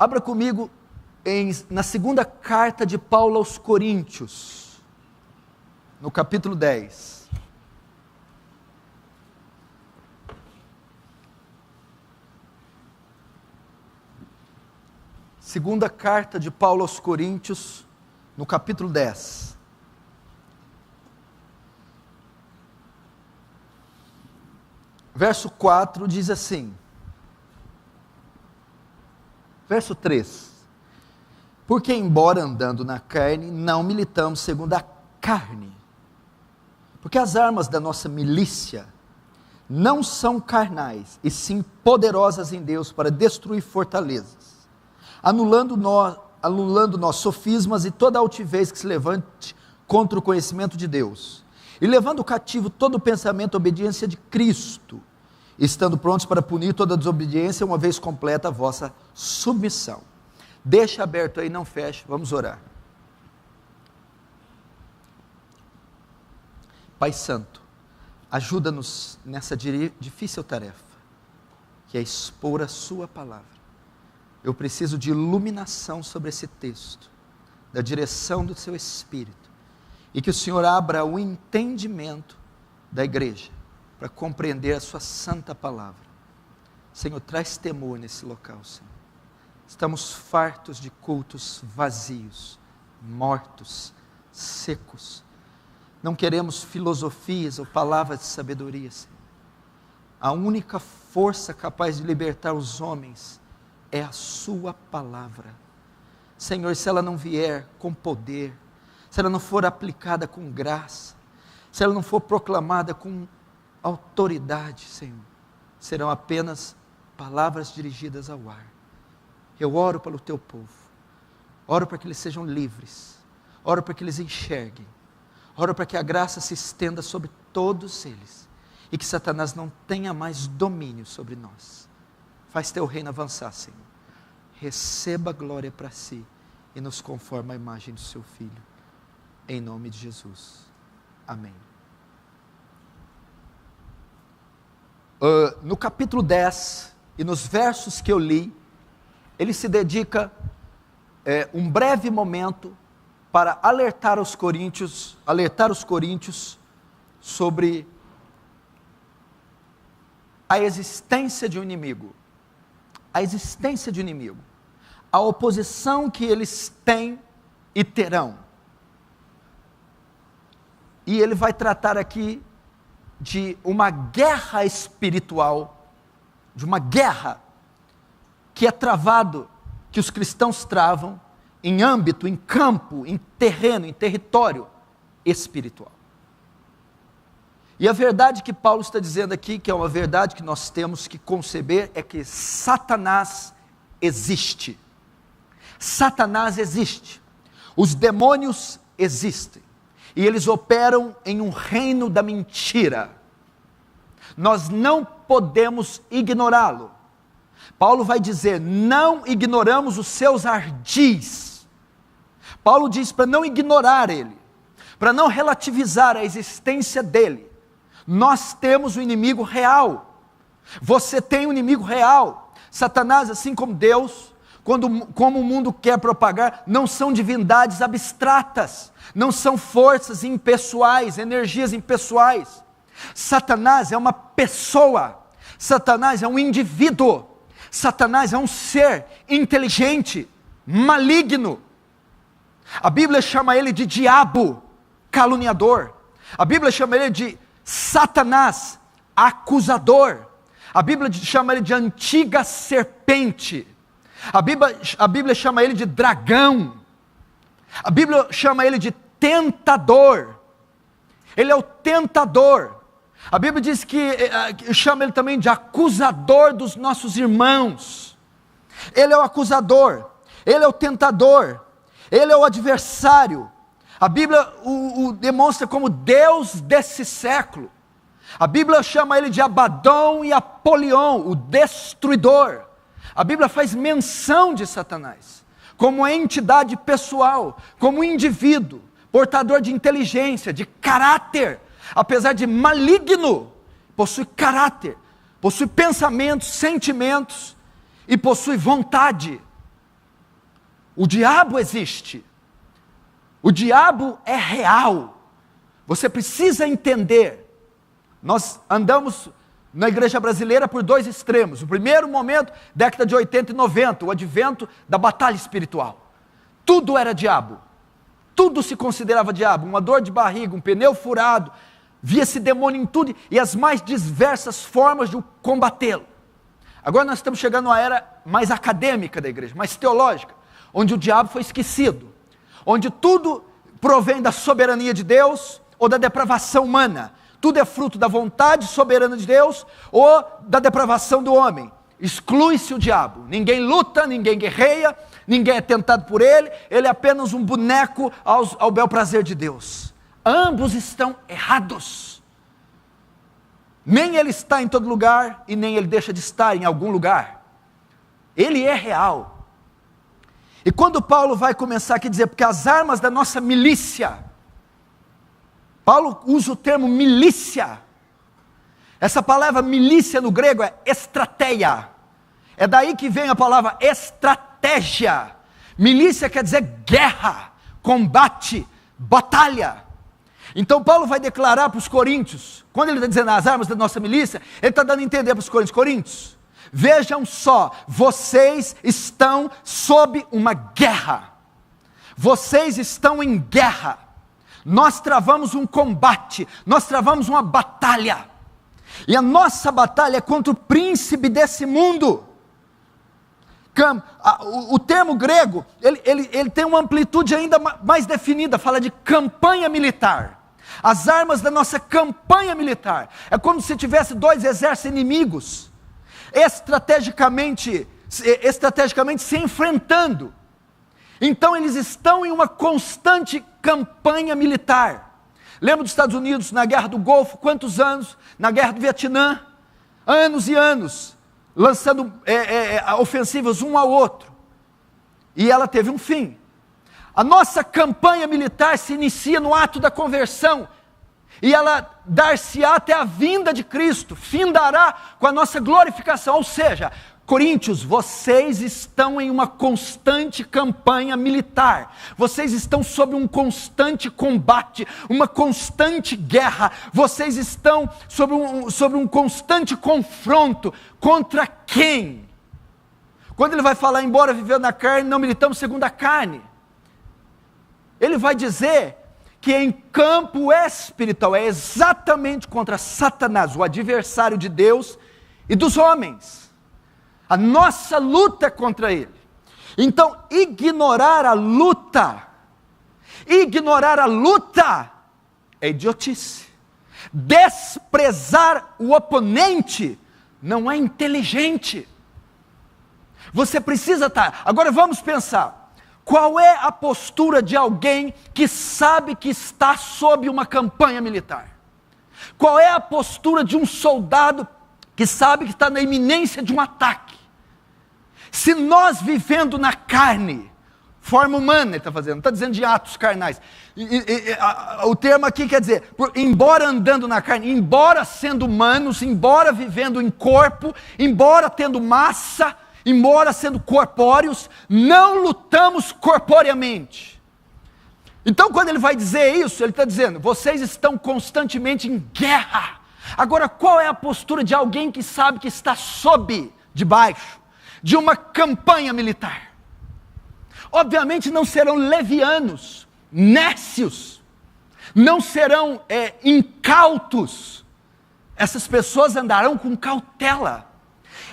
Abra comigo na segunda carta de Paulo aos Coríntios, no capítulo 10. Segunda carta de Paulo aos Coríntios, no capítulo 10. Verso 4 diz assim, verso 3, porque embora andando na carne, não militamos segundo a carne, porque as armas da nossa milícia não são carnais, e sim poderosas em Deus para destruir fortalezas, anulando nós sofismas e toda altivez que se levante contra o conhecimento de Deus, e levando cativo todo o pensamento à obediência de Cristo, estando prontos para punir toda desobediência, uma vez completa a vossa submissão. Deixa aberto aí, não feche, vamos orar. Pai Santo, ajuda-nos nessa difícil tarefa, que é expor a sua palavra. Eu preciso de iluminação sobre esse texto, da direção do seu Espírito, e que o Senhor abra o entendimento da igreja, para compreender a sua santa palavra. Senhor, traz temor nesse local, Senhor. Estamos fartos de cultos vazios, mortos, secos. Não queremos filosofias ou palavras de sabedoria, Senhor. A única força capaz de libertar os homens é a sua palavra. Senhor, se ela não vier com poder, se ela não for aplicada com graça, se ela não for proclamada com autoridade, Senhor, serão apenas palavras dirigidas ao ar. Eu oro pelo teu povo, oro para que eles sejam livres, oro para que eles enxerguem, oro para que a graça se estenda sobre todos eles, e que Satanás não tenha mais domínio sobre nós. Faz teu reino avançar, Senhor. Receba a glória para si, e nos conforma à imagem do seu Filho, em nome de Jesus, amém. No capítulo 10, e nos versos que eu li, ele se dedica um breve momento para alertar os coríntios sobre a existência de um inimigo, a oposição que eles têm e terão. E ele vai tratar aqui de uma guerra espiritual, de uma guerra que é travado, que os cristãos travam em âmbito, em campo, em terreno, em território espiritual. E a verdade que Paulo está dizendo aqui, que é uma verdade que nós temos que conceber, é que Satanás existe. Satanás existe. Os demônios existem. E eles operam em um reino da mentira. Nós não podemos ignorá-lo. Paulo vai dizer, não ignoramos os seus ardis. Paulo diz para não ignorar ele, para não relativizar a existência dele. Nós temos um inimigo real. Você tem um inimigo real. Satanás, assim como Deus, como o mundo quer propagar, não são divindades abstratas, não são forças impessoais, energias impessoais. Satanás é uma pessoa, Satanás é um indivíduo, Satanás é um ser inteligente, maligno. A Bíblia chama ele de diabo, caluniador. A Bíblia chama ele de Satanás, acusador. A Bíblia chama ele de antiga serpente. A Bíblia chama ele de dragão. A Bíblia chama ele de tentador. Ele é o tentador. A Bíblia diz que chama ele também de acusador dos nossos irmãos. Ele é o acusador, ele é o tentador, ele é o adversário. A Bíblia o demonstra como Deus desse século. A Bíblia chama ele de Abadão e Apolion, o destruidor. A Bíblia faz menção de Satanás como entidade pessoal, como indivíduo, portador de inteligência, de caráter. Apesar de maligno, possui caráter, possui pensamentos, sentimentos e possui vontade. O diabo existe. O diabo é real. Você precisa entender. Nós andamos na igreja brasileira por dois extremos. O primeiro momento, década de 80 e 90, o advento da batalha espiritual. Tudo era diabo. Tudo se considerava diabo. Uma dor de barriga, um pneu furado, via-se demônio em tudo e as mais diversas formas de combatê-lo. Agora nós estamos chegando a uma era mais acadêmica da igreja, mais teológica, onde o diabo foi esquecido, onde tudo provém da soberania de Deus ou da depravação humana. Tudo é fruto da vontade soberana de Deus ou da depravação do homem. Exclui-se o diabo. Ninguém luta, ninguém guerreia, ninguém é tentado por ele é apenas um boneco ao bel prazer de Deus. Ambos estão errados. Nem ele está em todo lugar e nem ele deixa de estar em algum lugar. Ele é real. E quando Paulo vai começar aqui a dizer, porque as armas da nossa milícia, Paulo usa o termo milícia. Essa palavra milícia no grego é estrateia. É daí que vem a palavra estratégia. Milícia quer dizer guerra, combate, batalha. Então Paulo vai declarar para os coríntios, quando ele está dizendo as armas da nossa milícia, ele está dando a entender para os coríntios, vejam só, vocês estão sob uma guerra, vocês estão em guerra, nós travamos um combate, nós travamos uma batalha, e a nossa batalha é contra o príncipe desse mundo. O termo grego, ele tem uma amplitude ainda mais definida, fala de campanha militar. As armas da nossa campanha militar, é como se tivesse dois exércitos inimigos, estrategicamente se enfrentando. Então eles estão em uma constante campanha militar. Lembra dos Estados Unidos na Guerra do Golfo, quantos anos? Na Guerra do Vietnã, anos e anos, lançando ofensivas um ao outro, e ela teve um fim. A nossa campanha militar se inicia no ato da conversão, e ela dar-se-á até a vinda de Cristo, findará com a nossa glorificação, ou seja, Coríntios, vocês estão em uma constante campanha militar, vocês estão sob um constante combate, uma constante guerra, vocês estão sobre um constante confronto. Contra quem? Quando ele vai falar, embora vivendo na carne, não militamos segundo a carne, ele vai dizer que em campo espiritual é exatamente contra Satanás, o adversário de Deus e dos homens. A nossa luta é contra ele. Então, ignorar a luta é idiotice. Desprezar o oponente não é inteligente. Você precisa estar. Agora vamos pensar. Qual é a postura de alguém que sabe que está sob uma campanha militar? Qual é a postura de um soldado que sabe que está na iminência de um ataque? Se nós vivendo na carne, forma humana ele está fazendo, não está dizendo de atos carnais, o termo aqui quer dizer, embora andando na carne, embora sendo humanos, embora vivendo em corpo, embora tendo massa, embora sendo corpóreos, não lutamos corporeamente. Então quando ele vai dizer isso, ele está dizendo, vocês estão constantemente em guerra. Agora qual é a postura de alguém que sabe que está debaixo de uma campanha militar? Obviamente não serão levianos, nécios, não serão incautos. Essas pessoas andarão com cautela,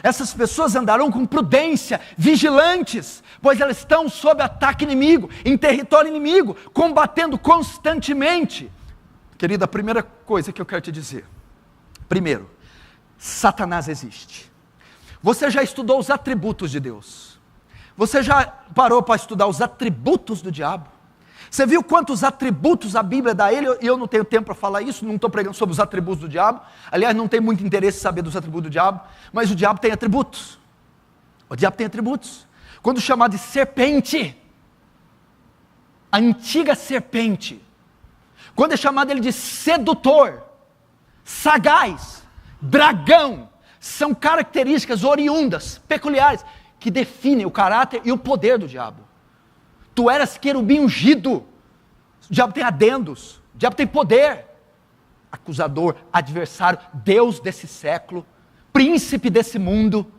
essas pessoas andarão com prudência, vigilantes, pois elas estão sob ataque inimigo, em território inimigo, combatendo constantemente. Querida, a primeira coisa que eu quero te dizer, primeiro, Satanás existe. Você já estudou os atributos de Deus? Você já parou para estudar os atributos do diabo? Você viu quantos atributos a Bíblia dá a ele? E eu não tenho tempo para falar isso, não estou pregando sobre os atributos do diabo. Aliás, não tenho muito interesse em saber dos atributos do diabo, mas o diabo tem atributos. O diabo tem atributos. Quando chamado de serpente, a antiga serpente, quando é chamado ele de sedutor, sagaz, dragão, são características oriundas, peculiares, que definem o caráter e o poder do diabo. Tu eras querubim ungido. O diabo tem adendos, o diabo tem poder. Acusador, adversário, Deus desse século, príncipe desse mundo,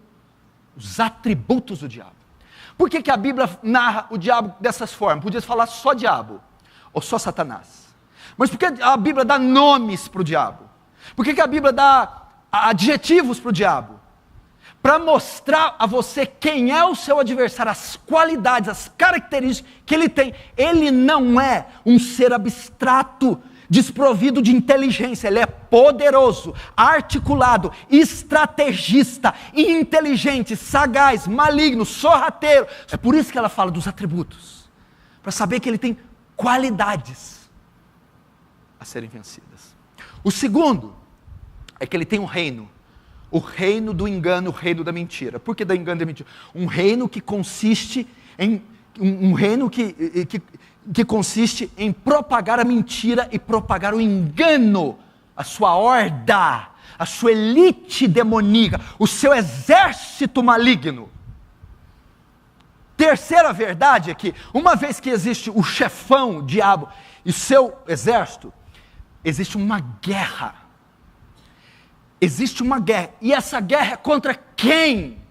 os atributos do diabo. Por que a Bíblia narra o diabo dessas formas? Podia falar só diabo, ou só Satanás. Mas por que a Bíblia dá nomes para o diabo? Por que a Bíblia dá adjetivos para o diabo? Para mostrar a você quem é o seu adversário, as qualidades, as características que ele tem. Ele não é um ser abstrato, desprovido de inteligência. Ele é poderoso, articulado, estrategista, inteligente, sagaz, maligno, sorrateiro. É por isso que ela fala dos atributos, para saber que ele tem qualidades a serem vencidas. O segundo é que ele tem um reino, o reino do engano, o reino da mentira. Por que da engano e da mentira? Um reino que consiste em consiste em propagar a mentira e propagar o engano, a sua horda, a sua elite demoníaca, o seu exército maligno. Terceira verdade é que, uma vez que existe o chefão, o diabo, e seu exército, existe uma guerra. Existe uma guerra, e essa guerra é contra quem?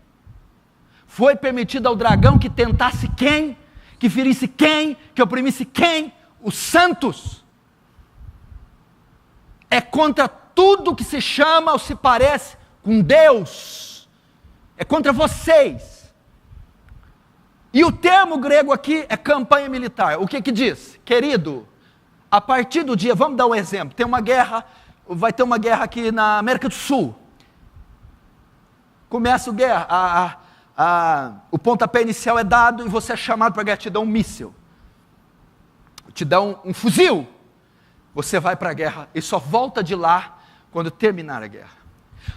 Foi permitido ao dragão que tentasse quem? Que ferisse quem? Que oprimisse quem? Os santos. É contra tudo que se chama ou se parece com Deus. É contra vocês. E o termo grego aqui é campanha militar. O que diz? Querido, a partir do dia, vamos dar um exemplo, tem uma guerra, vai ter uma guerra aqui na América do Sul. Começa a guerra, o pontapé inicial é dado e você é chamado para a guerra, te dão um míssil, te dão um fuzil, você vai para a guerra e só volta de lá quando terminar a guerra.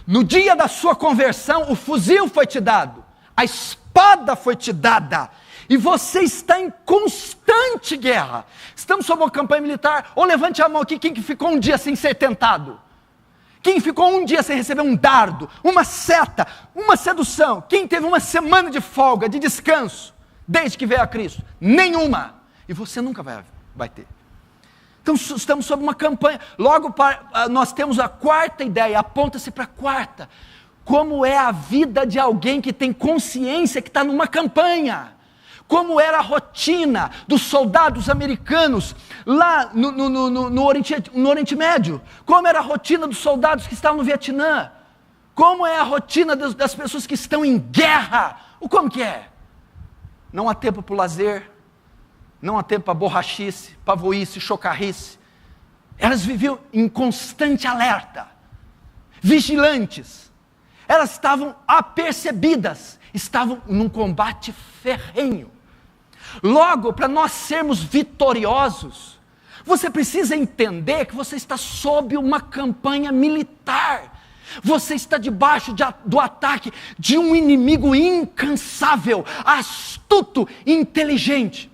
No dia da sua conversão, o fuzil foi te dado, a espada foi te dada, e você está em constante guerra. Estamos sob uma campanha militar. Ou levante a mão aqui, quem que ficou um dia sem ser tentado? Quem ficou um dia sem receber um dardo, uma seta, uma sedução? Quem teve uma semana de folga, de descanso, desde que veio a Cristo? Nenhuma. E você nunca vai ter. Então estamos sob uma campanha. Logo nós temos a quarta ideia, aponta-se para a quarta. Como é a vida de alguém que tem consciência que está numa campanha? Como era a rotina dos soldados americanos lá no Oriente Médio? Como era a rotina dos soldados que estavam no Vietnã? Como é a rotina das pessoas que estão em guerra? Como que é? Não há tempo para o lazer, não há tempo para borrachice, pavoice, chocarrice. Elas viviam em constante alerta, vigilantes. Elas estavam apercebidas, estavam num combate ferrenho. Logo, para nós sermos vitoriosos, você precisa entender que você está sob uma campanha militar. Você está debaixo do ataque de um inimigo incansável, astuto e inteligente.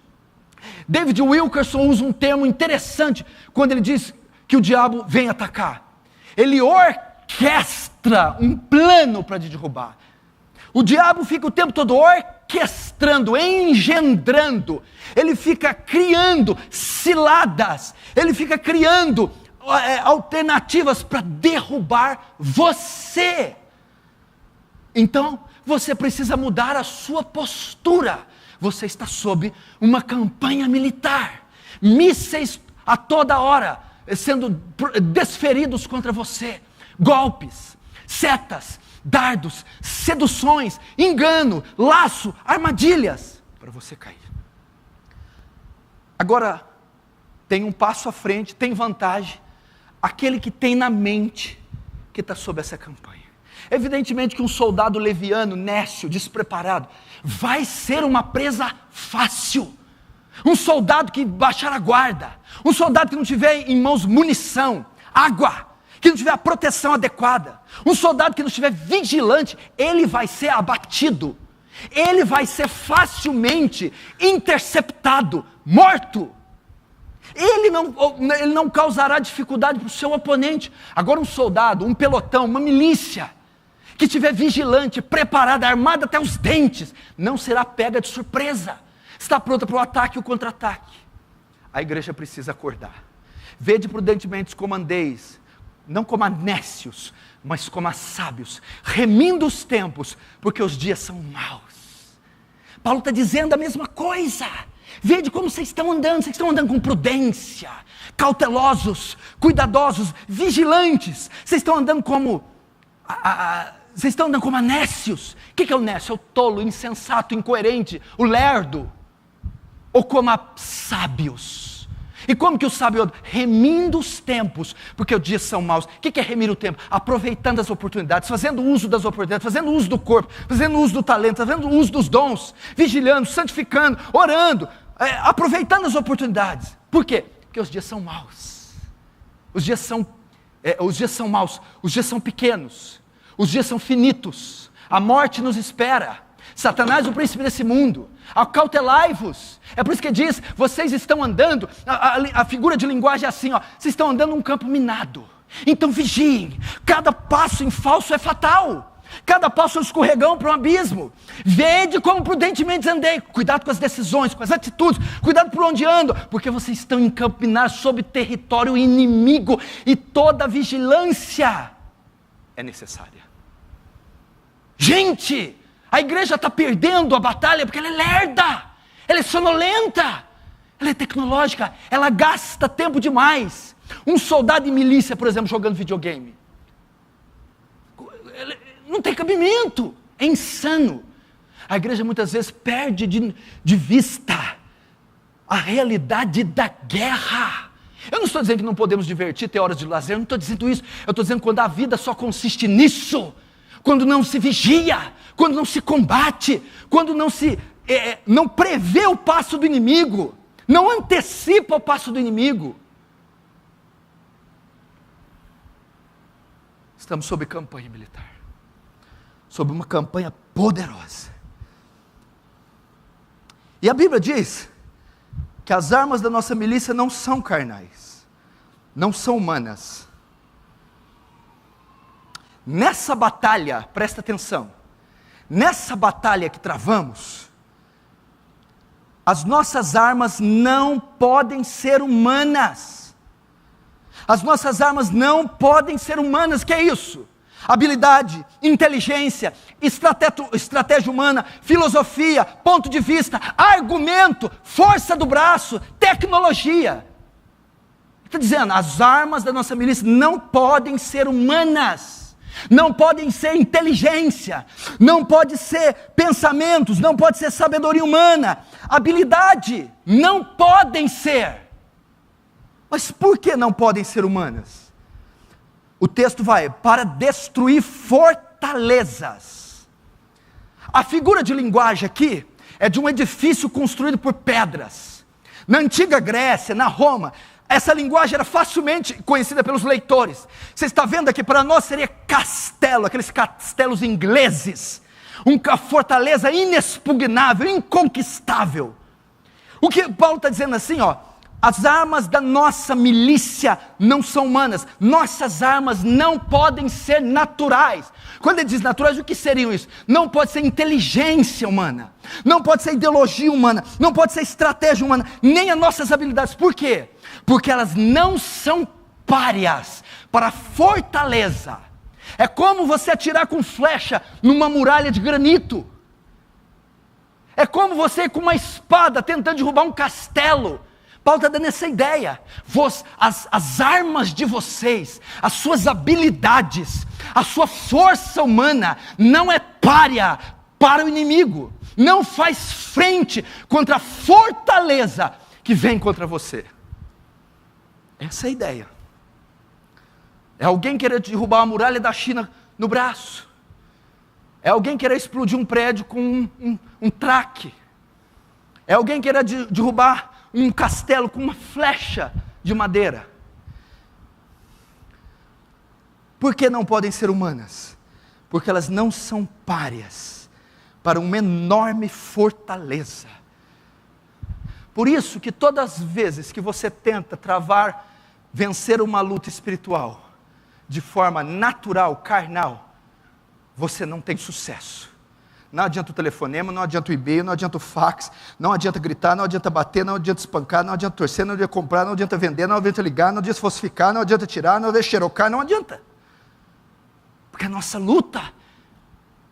David Wilkerson usa um termo interessante quando ele diz que o diabo vem atacar. Ele orquestra um plano para te derrubar. O diabo fica o tempo todo orquestrando, engendrando, ele fica criando ciladas, ele fica criando alternativas para derrubar você. Então, você precisa mudar a sua postura. Você está sob uma campanha militar, mísseis a toda hora sendo desferidos contra você, golpes, setas, dardos, seduções, engano, laço, armadilhas, para você cair. Agora, tem um passo à frente, tem vantagem, aquele que tem na mente que está sob essa campanha. Evidentemente que um soldado leviano, nécio, despreparado, vai ser uma presa fácil. Um soldado que baixar a guarda, um soldado que não tiver em mãos munição, água, que não tiver a proteção adequada, um soldado que não estiver vigilante, ele vai ser abatido, ele vai ser facilmente interceptado, morto. Ele não causará dificuldade para o seu oponente. Agora um soldado, um pelotão, uma milícia, que estiver vigilante, preparada, armada até os dentes, não será pega de surpresa. está pronta para o ataque e o contra-ataque. A igreja precisa acordar. Vede prudentemente como andeis, não como a nécios, mas como a sábios, remindo os tempos, porque os dias são maus. Paulo está dizendo a mesma coisa. Vede como vocês estão andando com prudência, cautelosos, cuidadosos, vigilantes. Vocês estão andando como vocês estão andando como nécios. O que é o nécio? É o tolo, o insensato, o incoerente, o lerdo. Ou como a sábios. E como que o sábio anda? Remindo os tempos, porque os dias são maus. O que é remir o tempo? Aproveitando as oportunidades, fazendo uso das oportunidades, fazendo uso do corpo, fazendo uso do talento, fazendo uso dos dons, vigilando, santificando, orando, aproveitando as oportunidades. Por quê? Porque os dias são maus. Os dias são maus, os dias são pequenos, os dias são finitos, a morte nos espera, Satanás o príncipe desse mundo, acautelai-vos. É por isso que diz, vocês estão andando, a figura de linguagem é assim, vocês estão andando num campo minado, então vigiem, cada passo em falso é fatal, cada passo é um escorregão para um abismo. Vede como prudentemente andei, cuidado com as decisões, com as atitudes, cuidado por onde ando, porque vocês estão em campo minado, sob território inimigo, e toda vigilância é necessária. Gente, a igreja está perdendo a batalha porque ela é lerda, ela é sonolenta, ela é tecnológica, ela gasta tempo demais. Um soldado em milícia, por exemplo, jogando videogame, não tem cabimento, é insano. A igreja muitas vezes perde de vista a realidade da guerra. Eu não estou dizendo que não podemos divertir, ter horas de lazer, eu não estou dizendo isso. Eu estou dizendo quando a vida só consiste nisso, quando não se vigia, quando não se combate, quando não prevê o passo do inimigo, não antecipa o passo do inimigo. Estamos sob campanha militar, sob uma campanha poderosa. E a Bíblia diz que as armas da nossa milícia não são carnais, não são humanas. Nessa batalha, presta atenção, nessa batalha que travamos, as nossas armas não podem ser humanas. As nossas armas não podem ser humanas. Que é isso? Habilidade, inteligência, estratégia humana, filosofia, ponto de vista, argumento, força do braço, tecnologia. Está dizendo, as armas da nossa milícia não podem ser humanas. Não podem ser inteligência, não pode ser pensamentos, não pode ser sabedoria humana, habilidade, não podem ser. Mas por que não podem ser humanas? O texto vai, para destruir fortalezas. A figura de linguagem aqui é de um edifício construído por pedras. Na antiga Grécia, na Roma, essa linguagem era facilmente conhecida pelos leitores. Você está vendo aqui, para nós seria castelo, aqueles castelos ingleses, uma fortaleza inexpugnável, inconquistável. O que Paulo está dizendo assim, as armas da nossa milícia não são humanas, nossas armas não podem ser naturais. Quando ele diz naturais, o que seriam isso? Não pode ser inteligência humana, não pode ser ideologia humana, não pode ser estratégia humana, nem as nossas habilidades. Por quê? Porque elas não são páreas para fortaleza. É como você atirar com flecha numa muralha de granito. É como você com uma espada tentando derrubar um castelo. Paulo está dando essa ideia. As armas de vocês, as suas habilidades, a sua força humana não é párea para o inimigo. Não faz frente contra a fortaleza que vem contra você. Essa é a ideia. É alguém querer derrubar a muralha da China no braço. É alguém querer explodir um prédio com um traque. É alguém querer derrubar um castelo com uma flecha de madeira. Por que não podem ser humanas? Porque elas não são páreas para uma enorme fortaleza. Por isso que todas as vezes que você tenta vencer uma luta espiritual de forma natural, carnal, você não tem sucesso. Não adianta o telefonema, não adianta o e-mail, não adianta o fax, não adianta gritar, não adianta bater, não adianta espancar, não adianta torcer, não adianta comprar, não adianta vender, não adianta ligar, não adianta falsificar, não adianta tirar, não adianta xerocar, não adianta. Porque a nossa luta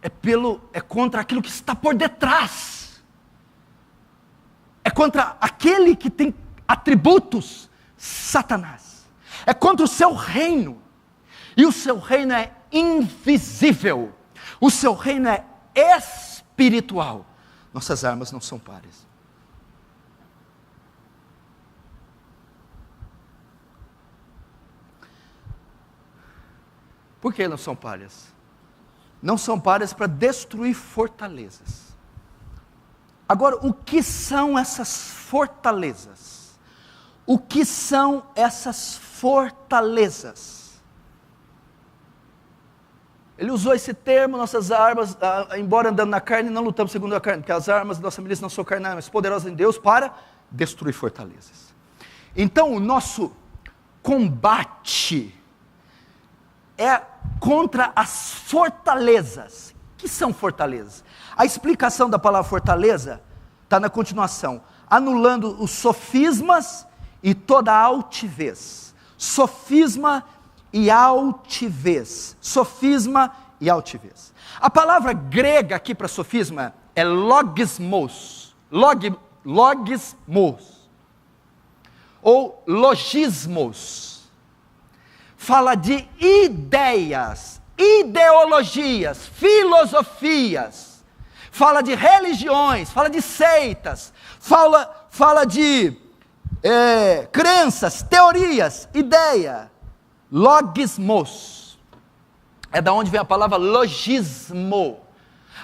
é contra aquilo que está por detrás. É contra aquele que tem atributos, Satanás. É contra o seu reino. E o seu reino é invisível. O seu reino é espiritual. Nossas armas não são páreas. Por que não são páreas? Não são páreas para destruir fortalezas. Agora, o que são essas fortalezas? O que são essas fortalezas? Ele usou esse termo, nossas armas, embora andando na carne, não lutamos segundo a carne, porque as armas da nossa milícia não são carnais, mas poderosas em Deus para destruir fortalezas. Então, o nosso combate é contra as fortalezas. O que são fortalezas? A explicação da palavra fortaleza está na continuação, anulando os sofismas e toda a altivez. Sofisma e altivez. Sofisma e altivez. A palavra grega aqui para sofisma é logismos. Logismos. Ou logismos. Fala de ideias, ideologias, filosofias. Fala de religiões, fala de seitas. Fala de crenças, teorias, ideia. Logismos, é da onde vem a palavra logismo.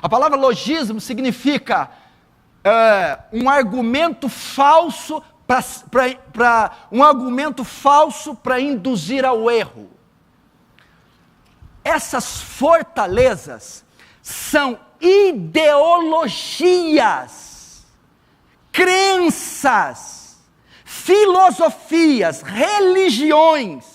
A palavra logismo significa um argumento falso para induzir ao erro. Essas fortalezas são ideologias, crenças, filosofias, religiões.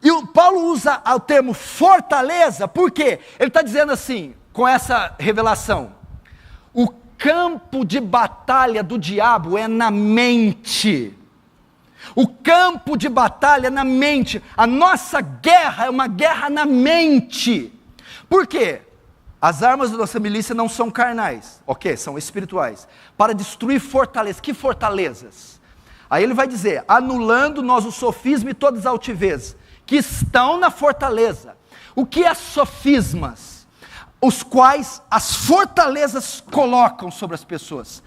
E o Paulo usa o termo fortaleza, porque ele está dizendo assim, com essa revelação, o campo de batalha do diabo é na mente. O campo de batalha é na mente. A nossa guerra é uma guerra na mente. Por quê? As armas da nossa milícia não são carnais, ok? São espirituais. Para destruir fortalezas. Que fortalezas? Aí ele vai dizer, anulando nós o sofisma e todas as altivez que estão na fortaleza. O que é sofismas? Os quais as fortalezas colocam sobre as pessoas.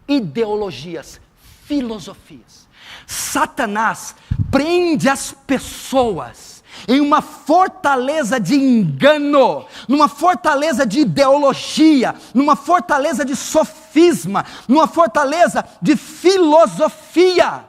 Ideologias, filosofias. Satanás prende as pessoas em uma fortaleza de engano, numa fortaleza de ideologia, numa fortaleza de sofisma, numa fortaleza de filosofia.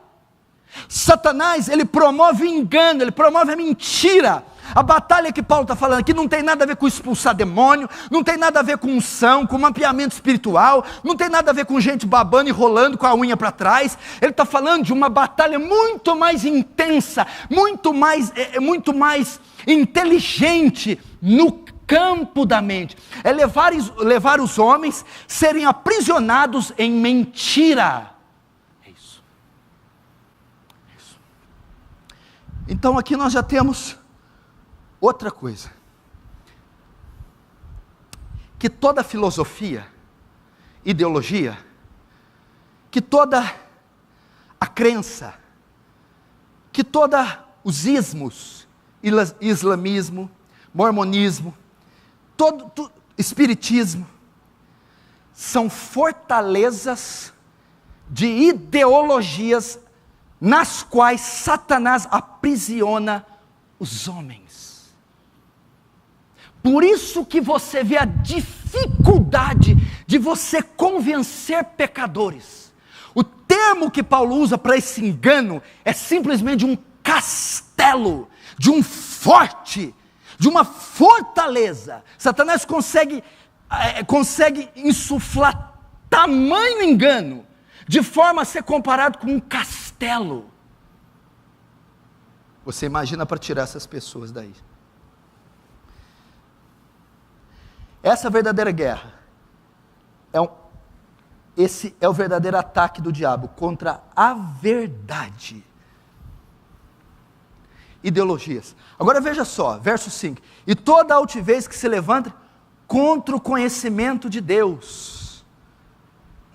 Satanás, ele promove o engano, ele promove a mentira. A batalha que Paulo está falando aqui não tem nada a ver com expulsar demônio, não tem nada a ver com unção, com mapeamento espiritual, não tem nada a ver com gente babando e rolando com a unha para trás. Ele está falando de uma batalha muito mais intensa, muito mais inteligente no campo da mente. É levar os homens serem aprisionados em mentira. Então aqui nós já temos outra coisa. Que toda filosofia, ideologia, que toda a crença, que todos os ismos, islamismo, mormonismo, todo espiritismo, são fortalezas de ideologias nas quais Satanás aprisiona os homens. Por isso que você vê a dificuldade de você convencer pecadores. O termo que Paulo usa para esse engano é simplesmente um castelo, de um forte, de uma fortaleza. Satanás consegue insuflar tamanho engano, de forma a ser comparado com um castelo. Você imagina para tirar essas pessoas daí. Essa verdadeira guerra esse é o verdadeiro ataque do diabo contra a verdade. Ideologias. Agora veja só, verso 5. E toda altivez que se levanta contra o conhecimento de Deus.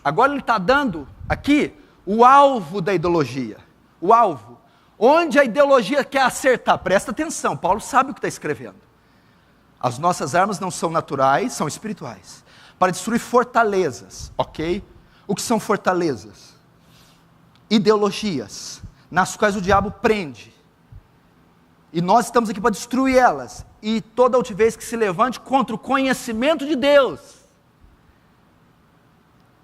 Agora ele está dando aqui o alvo da ideologia. O alvo. Onde a ideologia quer acertar. Presta atenção, Paulo sabe o que está escrevendo. As nossas armas não são naturais, são espirituais. Para destruir fortalezas, ok? O que são fortalezas? Ideologias, nas quais o diabo prende. E nós estamos aqui para destruir elas. E toda altivez que se levante contra o conhecimento de Deus.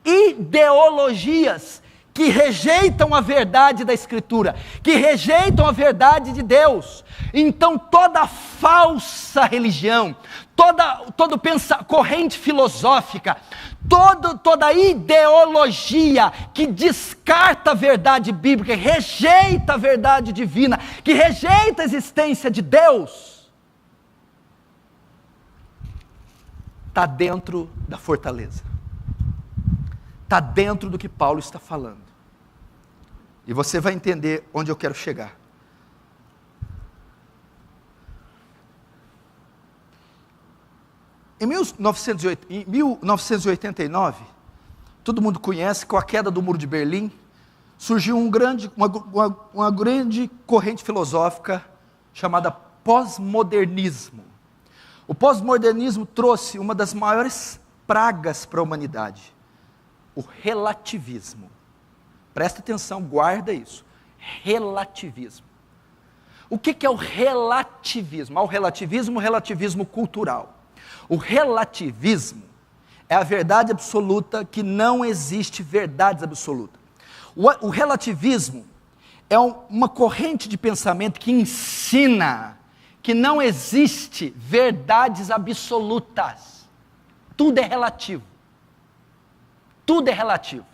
Ideologias que rejeitam a verdade da Escritura, que rejeitam a verdade de Deus. Então toda falsa religião, toda corrente filosófica, toda ideologia que descarta a verdade bíblica, que rejeita a verdade divina, que rejeita a existência de Deus, está dentro da fortaleza. Está dentro do que Paulo está falando. E você vai entender onde eu quero chegar. Em 1989, todo mundo conhece, com a queda do Muro de Berlim, surgiu uma grande corrente filosófica chamada pós-modernismo. O pós-modernismo trouxe uma das maiores pragas para a humanidade. O relativismo. Presta atenção, guarda isso. Relativismo. O que é o relativismo? Há o relativismo cultural. O relativismo é a verdade absoluta que não existe verdades absolutas. O relativismo é uma corrente de pensamento que ensina que não existe verdades absolutas. Tudo é relativo. Tudo é relativo.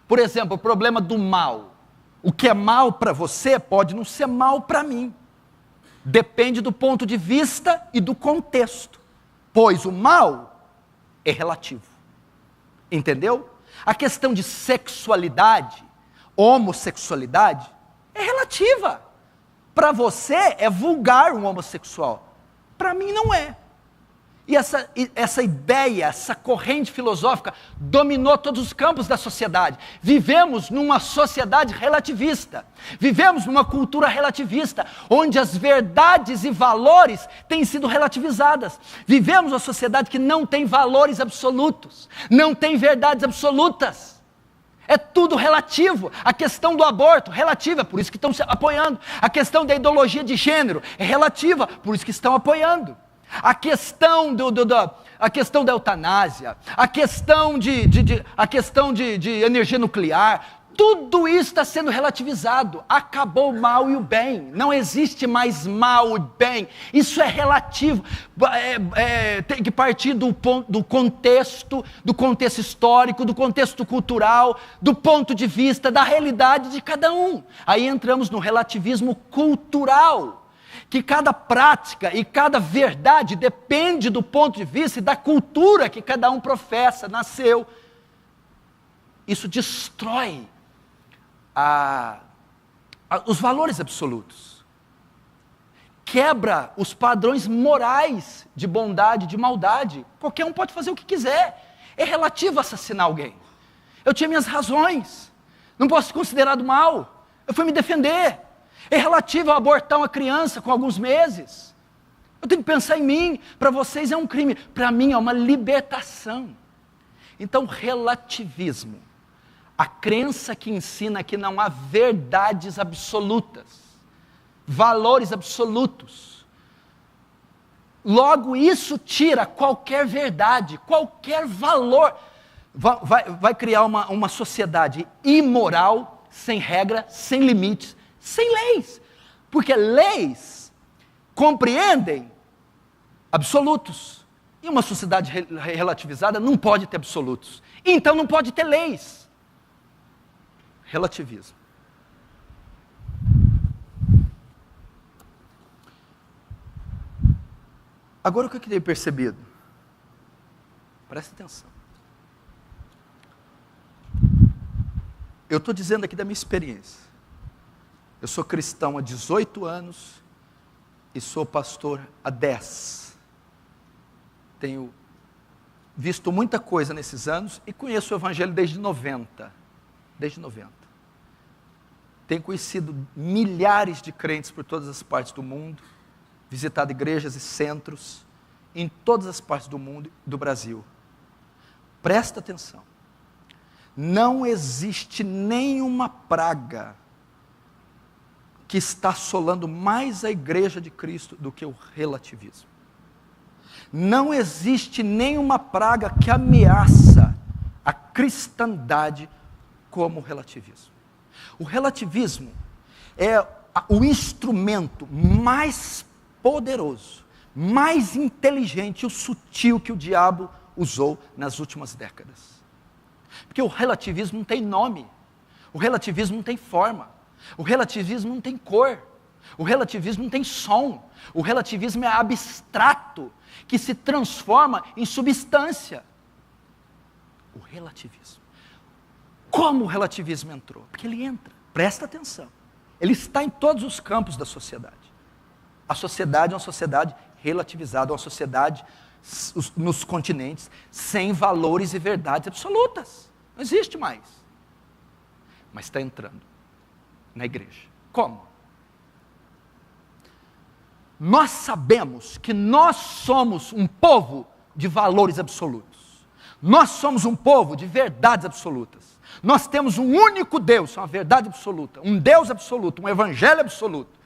Por exemplo, o problema do mal. O que é mal para você pode não ser mal para mim. Depende do ponto de vista e do contexto. Pois o mal é relativo. Entendeu? A questão de sexualidade, homossexualidade, é relativa. Para você é vulgar um homossexual. Para mim não é. E essa ideia, essa corrente filosófica dominou todos os campos da sociedade. Vivemos numa sociedade relativista. Vivemos numa cultura relativista, onde as verdades e valores têm sido relativizadas. Vivemos uma sociedade que não tem valores absolutos, não tem verdades absolutas. É tudo relativo. A questão do aborto, relativa, por isso que estão se apoiando. A questão da ideologia de gênero é relativa, por isso que estão apoiando. A questão da eutanásia, a questão de energia nuclear, tudo isso está sendo relativizado. Acabou o mal e o bem, não existe mais mal e bem, isso é relativo, tem que partir do contexto histórico, do contexto cultural, do ponto de vista da realidade de cada um. Aí entramos no relativismo cultural, que cada prática e cada verdade depende do ponto de vista e da cultura que cada um professa, nasceu. Isso destrói os valores absolutos. Quebra os padrões morais de bondade, de maldade. Qualquer um pode fazer o que quiser. É relativo assassinar alguém. Eu tinha minhas razões. Não posso ser considerado mal. Eu fui me defender. É relativo a abortar uma criança com alguns meses. Eu tenho que pensar em mim. Para vocês é um crime. Para mim é uma libertação. Então, relativismo. A crença que ensina que não há verdades absolutas. Valores absolutos. Logo, isso tira qualquer verdade, qualquer valor. Vai criar uma sociedade imoral, sem regra, sem limites, sem leis, porque leis compreendem absolutos, e uma sociedade relativizada não pode ter absolutos, então não pode ter leis. Relativismo. Agora o que eu tenho percebido? Presta atenção. Eu estou dizendo aqui da minha experiência. Eu sou cristão há 18 anos e sou pastor há 10. Tenho visto muita coisa nesses anos e conheço o Evangelho desde 90. Desde 90. Tenho conhecido milhares de crentes por todas as partes do mundo, visitado igrejas e centros em todas as partes do mundo e do Brasil. Presta atenção. Não existe nenhuma praga que está assolando mais a igreja de Cristo do que o relativismo. Não existe nenhuma praga que ameaça a cristandade como o relativismo. O relativismo é o instrumento mais poderoso, mais inteligente e sutil que o diabo usou nas últimas décadas. Porque o relativismo não tem nome, o relativismo não tem forma, o relativismo não tem cor, o relativismo não tem som, o relativismo é abstrato, que se transforma em substância. O relativismo. Como o relativismo entrou? Porque ele entra, presta atenção, ele está em todos os campos da sociedade. A sociedade é uma sociedade relativizada, uma sociedade nos continentes, sem valores e verdades absolutas. Não existe mais. Mas está entrando na igreja. Como? Nós sabemos que nós somos um povo de valores absolutos. Nós somos um povo de verdades absolutas. Nós temos um único Deus, uma verdade absoluta, um Deus absoluto, um evangelho absoluto.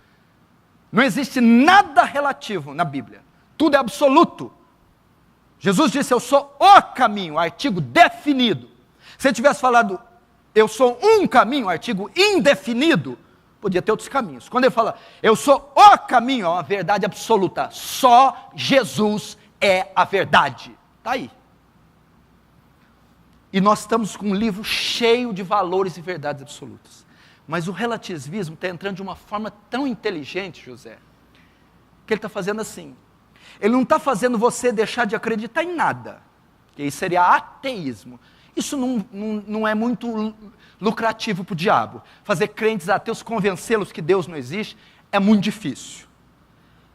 Não existe nada relativo na Bíblia. Tudo é absoluto. Jesus disse, eu sou o caminho, artigo definido. Se ele tivesse falado, eu sou um caminho, artigo indefinido, podia ter outros caminhos. Quando ele fala, eu sou o caminho, é uma verdade absoluta. Só Jesus é a verdade. Está aí. E nós estamos com um livro cheio de valores e verdades absolutas. Mas o relativismo está entrando de uma forma tão inteligente, José, que ele está fazendo assim. Ele não está fazendo você deixar de acreditar em nada, que isso seria ateísmo. Isso não é muito lucrativo para o diabo. Fazer crentes ateus, convencê-los que Deus não existe, é muito difícil.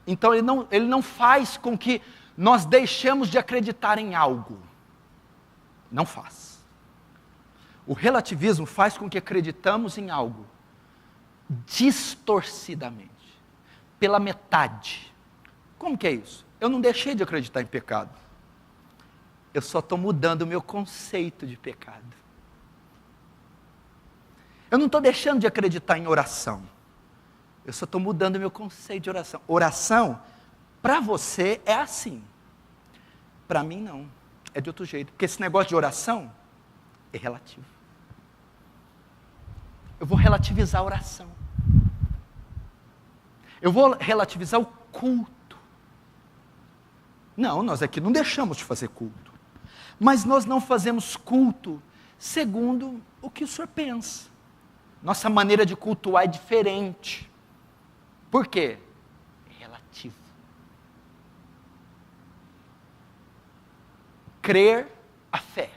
Então ele não faz com que nós deixemos de acreditar em algo. Não faz. O relativismo faz com que acreditamos em algo distorcidamente, pela metade. Como que é isso? Eu não deixei de acreditar em pecado. Eu só estou mudando o meu conceito de pecado. Eu não estou deixando de acreditar em oração. Eu só estou mudando o meu conceito de oração. Oração, para você, é assim. Para mim, não. É de outro jeito. Porque esse negócio de oração é relativo. Eu vou relativizar a oração. Eu vou relativizar o culto. Não, nós aqui não deixamos de fazer culto. Mas nós não fazemos culto segundo o que o senhor pensa. Nossa maneira de cultuar é diferente. Por quê? É relativo. Crer a fé.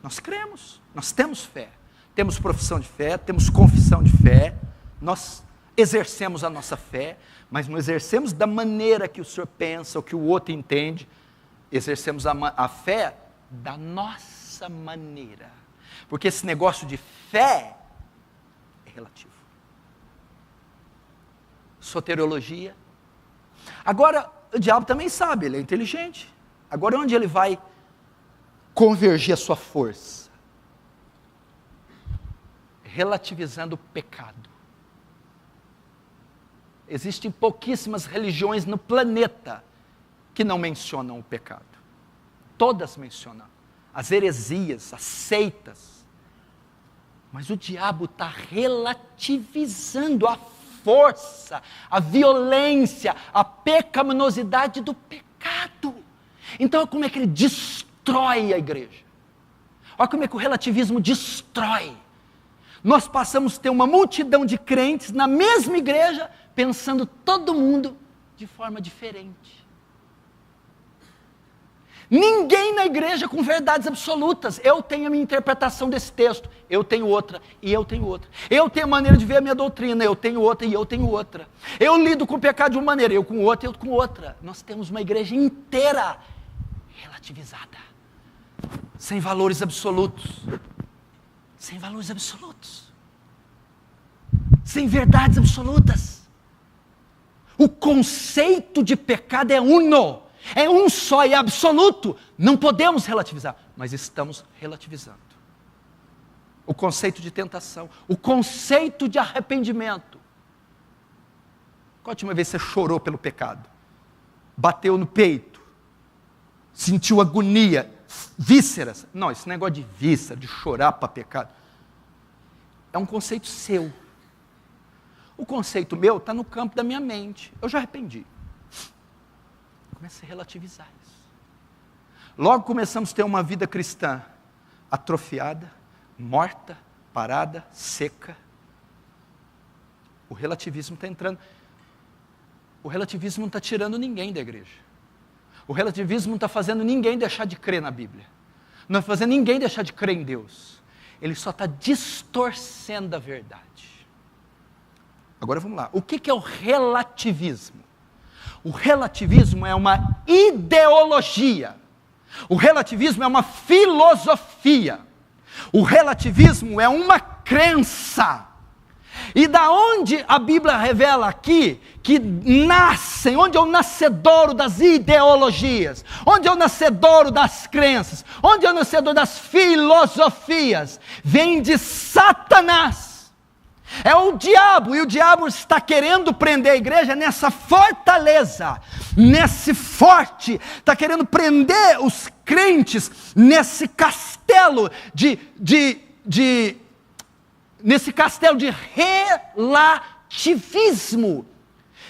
Nós cremos, nós temos fé. Temos profissão de fé, temos confissão de fé. Nós exercemos a nossa fé, mas não exercemos da maneira que o senhor pensa, ou que o outro entende. Exercemos a fé da nossa maneira. Porque esse negócio de fé é relativo. Soteriologia. Agora, o diabo também sabe, ele é inteligente. Agora, onde ele vai convergir a sua força? Relativizando o pecado. Existem pouquíssimas religiões no planeta que não mencionam o pecado. Todas mencionam. As heresias, as seitas. Mas o diabo está relativizando a força, a violência, a pecaminosidade do pecado. Então, como é que ele destrói a igreja? Olha como é que o relativismo destrói. Nós passamos a ter uma multidão de crentes na mesma igreja, pensando todo mundo de forma diferente. Ninguém na igreja com verdades absolutas. Eu tenho a minha interpretação desse texto, eu tenho outra, e eu tenho outra. Eu tenho a maneira de ver a minha doutrina, eu tenho outra, e eu tenho outra. Eu lido com o pecado de uma maneira, eu com outra, e eu com outra. Nós temos uma igreja inteira relativizada, sem valores absolutos, sem valores absolutos, sem verdades absolutas. O conceito de pecado é uno, é um só e absoluto. Não podemos relativizar, mas estamos relativizando. O conceito de tentação, o conceito de arrependimento. Qual a última vez você chorou pelo pecado? Bateu no peito? Sentiu agonia? Vísceras? Não, esse negócio de víscera, de chorar para pecado, é um conceito seu. O conceito meu está no campo da minha mente. Eu já arrependi. Comecei a relativizar isso. Logo começamos a ter uma vida cristã atrofiada, morta, parada, seca. O relativismo está entrando. O relativismo não está tirando ninguém da igreja. O relativismo não está fazendo ninguém deixar de crer na Bíblia. Não está fazendo ninguém deixar de crer em Deus. Ele só está distorcendo a verdade. Agora vamos lá. O que é o relativismo? O relativismo é uma ideologia. O relativismo é uma filosofia. O relativismo é uma crença. E da onde a Bíblia revela aqui que nascem, onde é o nascedouro das ideologias, onde é o nascedouro das crenças, onde é o nascedouro das filosofias, vem de Satanás. É o diabo, e o diabo está querendo prender a igreja nessa fortaleza, nesse forte, está querendo prender os crentes nesse castelo nesse castelo de relativismo.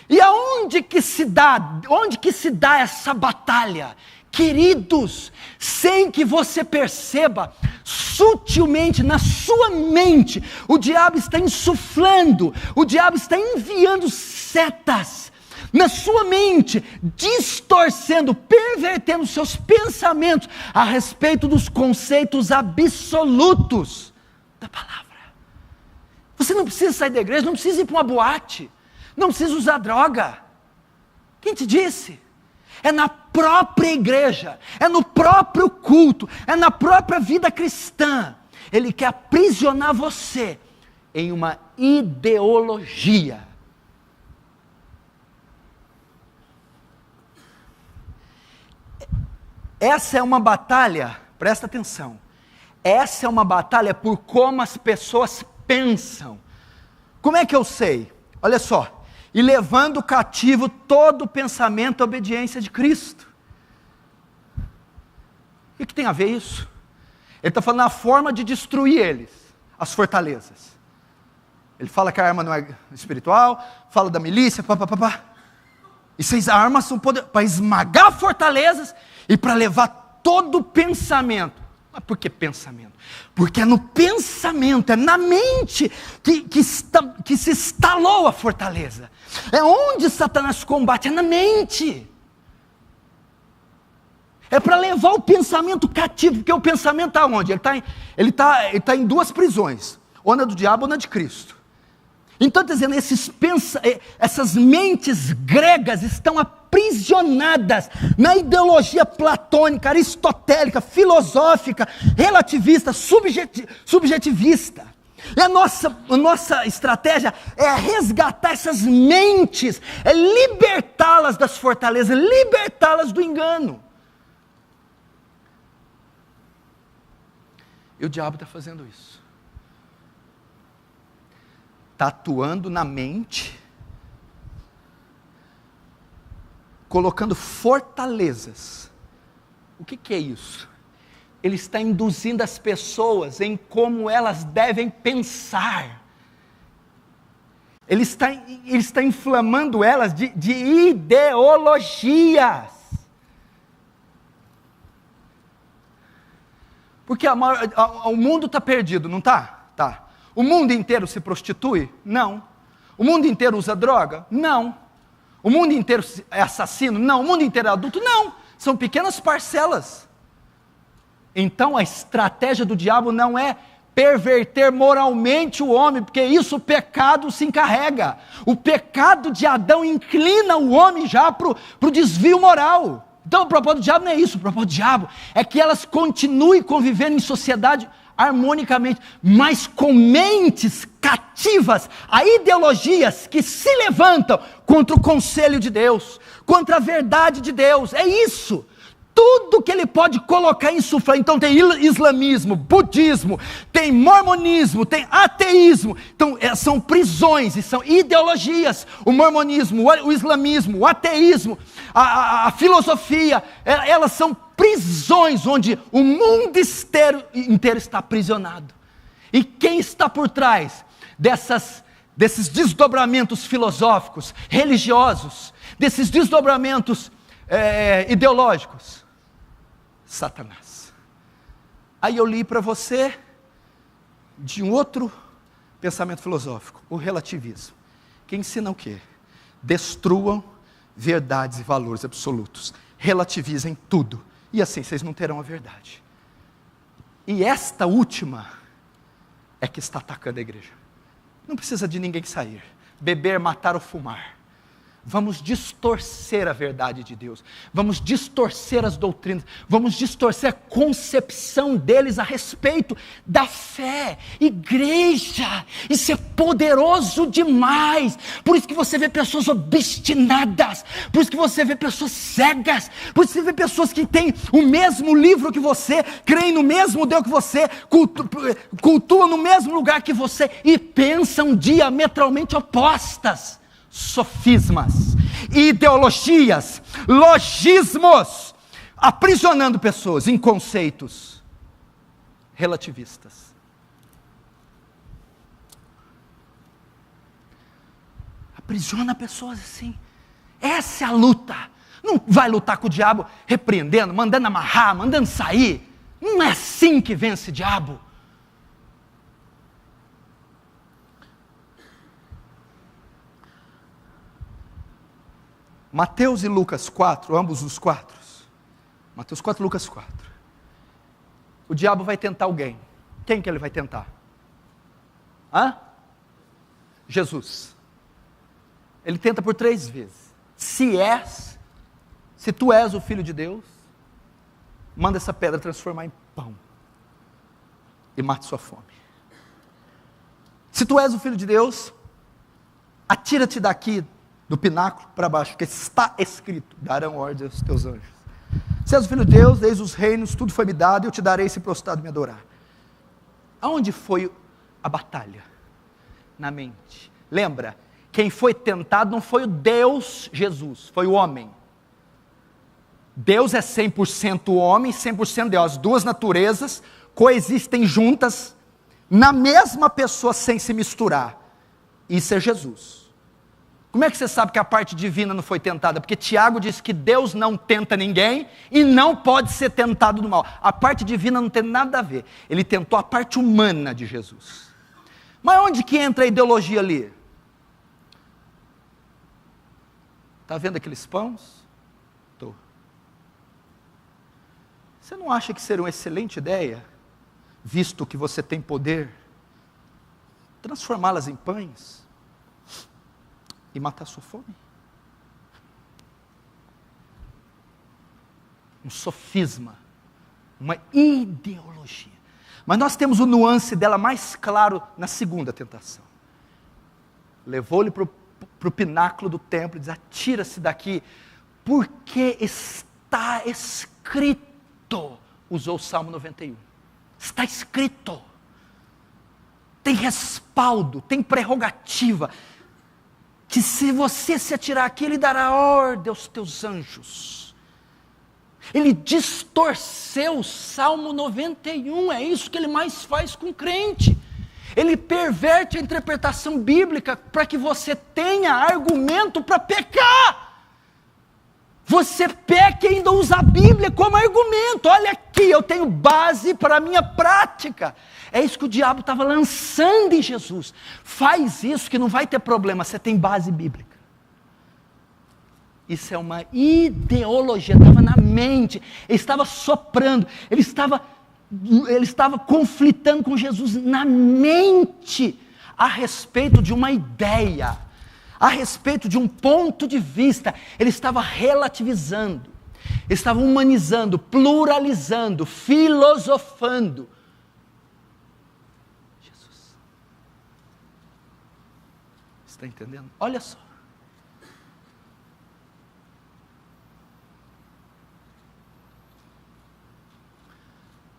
E aonde que se dá essa batalha? Queridos, sem que você perceba, sutilmente na sua mente, o diabo está insuflando, o diabo está enviando setas na sua mente, distorcendo, pervertendo seus pensamentos a respeito dos conceitos absolutos da palavra. Você não precisa sair da igreja, não precisa ir para uma boate, não precisa usar droga. Quem te disse? É na própria igreja, é no próprio culto, é na própria vida cristã. Ele quer aprisionar você em uma ideologia. Essa é uma batalha, presta atenção, essa é uma batalha por como as pessoas pensam. Como é que eu sei? Olha só. E levando cativo todo o pensamento à obediência de Cristo. O que tem a ver isso? Ele está falando na forma de destruir eles, as fortalezas. Ele fala que a arma não é espiritual, fala da milícia, E essas armas são para esmagar fortalezas e para levar todo o pensamento. Mas por que pensamento? Porque é no pensamento, é na mente que se instalou a fortaleza. É onde Satanás combate, é na mente. É para levar o pensamento cativo, porque o pensamento está onde? Ele tá em duas prisões, ou na do diabo ou na de Cristo. Então, está dizendo, essas mentes gregas estão aprisionadas na ideologia platônica, aristotélica, filosófica, relativista, subjetivista. E a nossa estratégia é resgatar essas mentes, é libertá-las das fortalezas, libertá-las do engano. E o diabo está fazendo isso. Está atuando na mente, colocando fortalezas. O que é isso? Ele está induzindo as pessoas em como elas devem pensar. Ele está inflamando elas de ideologias. Porque o mundo está perdido, não está? Tá. O mundo inteiro se prostitui? Não. O mundo inteiro usa droga? Não. O mundo inteiro é assassino? Não. O mundo inteiro é adulto? Não. são pequenas parcelas. Então a estratégia do diabo não é perverter moralmente o homem, porque isso o pecado se encarrega. O pecado de Adão inclina o homem já para o desvio moral. Então o propósito do diabo não é isso, o propósito do diabo é que elas continuem convivendo em sociedade harmonicamente, mas com mentes cativas a ideologias que se levantam contra o conselho de Deus, contra a verdade de Deus. É isso. Tudo que ele pode colocar em insuflar. Então tem islamismo, budismo, tem mormonismo, tem ateísmo. Então são prisões e são ideologias. O mormonismo, o islamismo, o ateísmo, a filosofia, elas são prisões onde o mundo inteiro está aprisionado. E quem está por trás desses desdobramentos filosóficos, religiosos, desses desdobramentos ideológicos? Satanás. Aí eu li para você de um outro pensamento filosófico, o relativismo, que ensina o quê? Destruam verdades e valores absolutos, relativizem tudo, e assim vocês não terão a verdade. E esta última é que está atacando a igreja. Não precisa de ninguém sair, beber, matar ou fumar. Vamos distorcer a verdade de Deus, vamos distorcer as doutrinas, vamos distorcer a concepção deles a respeito da fé. Igreja, isso é poderoso demais. Por isso que você vê pessoas obstinadas, por isso que você vê pessoas cegas, por isso que você vê pessoas que têm o mesmo livro que você, creem no mesmo Deus que você, cultuam no mesmo lugar que você e pensam diametralmente opostas. Sofismas, ideologias, logismos, aprisionando pessoas em conceitos relativistas. Aprisiona pessoas assim. Essa é a luta. Não vai lutar com o diabo repreendendo, mandando amarrar, mandando sair. Não é assim que vence o diabo. Mateus e Lucas 4, ambos os 4. Mateus 4, Lucas 4. O diabo vai tentar alguém. Quem que ele vai tentar? Jesus. Ele tenta por 3 vezes. Se tu és o Filho de Deus, manda essa pedra transformar em pão e mate sua fome. Se tu és o Filho de Deus, atira-te daqui do pináculo para baixo, porque está escrito: darão ordem aos teus anjos. Se és o Filho de Deus, eis os reinos, tudo foi-me dado, e eu te darei se prostrado me adorar. Aonde foi a batalha? Na mente. Lembra, quem foi tentado não foi o Deus Jesus, foi o homem. Deus é 100% homem, 100% Deus. As duas naturezas coexistem juntas, na mesma pessoa, sem se misturar. Isso é Jesus. Como é que você sabe que a parte divina não foi tentada? Porque Tiago diz que Deus não tenta ninguém e não pode ser tentado do mal. A parte divina não tem nada a ver. Ele tentou a parte humana de Jesus. Mas onde que entra a ideologia ali? Está vendo aqueles pães? Estou. Você não acha que seria uma excelente ideia, visto que você tem poder, transformá-las em pães e matar sua fome? Um sofisma, uma ideologia. Mas nós temos o nuance dela mais claro na segunda tentação. Levou-lhe para o pináculo do templo e diz: atira-se daqui, porque está escrito. Usou o Salmo 91. Está escrito. Tem respaldo, tem prerrogativa, que se você se atirar aqui, Ele dará ordem aos teus anjos. Ele distorceu o Salmo 91, é isso que ele mais faz com o crente. Ele perverte a interpretação bíblica para que você tenha argumento para pecar. Você peca e ainda usa a Bíblia como argumento. Olha aqui, eu tenho base para a minha prática. É isso que o diabo estava lançando em Jesus. Faz isso que não vai ter problema, você tem base bíblica. Isso é uma ideologia, estava na mente, ele estava soprando, ele estava conflitando com Jesus na mente, a respeito de uma ideia, a respeito de um ponto de vista. Ele estava relativizando, estava humanizando, pluralizando, filosofando. Jesus, está entendendo? Olha só.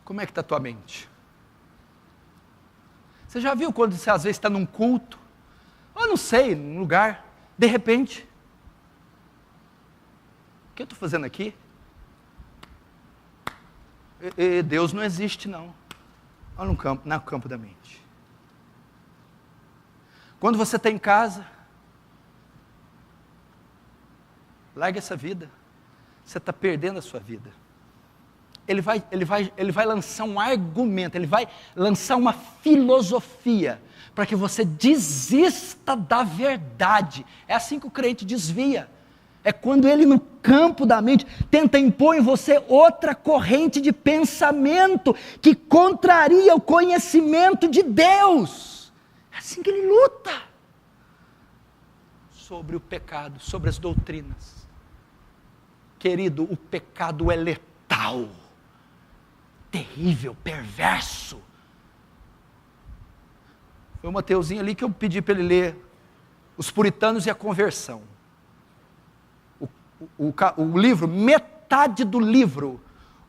Como é que está a tua mente? Você já viu quando você às vezes está num culto, ou não sei, num lugar, de repente, o que eu estou fazendo aqui? Deus não existe não, olha no campo da mente. Quando você está em casa, larga essa vida, você está perdendo a sua vida. Ele vai lançar um argumento, ele vai lançar uma filosofia, para que você desista da verdade. É assim que o crente desvia. É quando ele, no campo da mente, tenta impor em você outra corrente de pensamento, que contraria o conhecimento de Deus. É assim que ele luta sobre o pecado, sobre as doutrinas. Querido, o pecado é letal, terrível, perverso. Foi o Mateuzinho ali que eu pedi para ele ler Os Puritanos e a Conversão. O livro, metade do livro,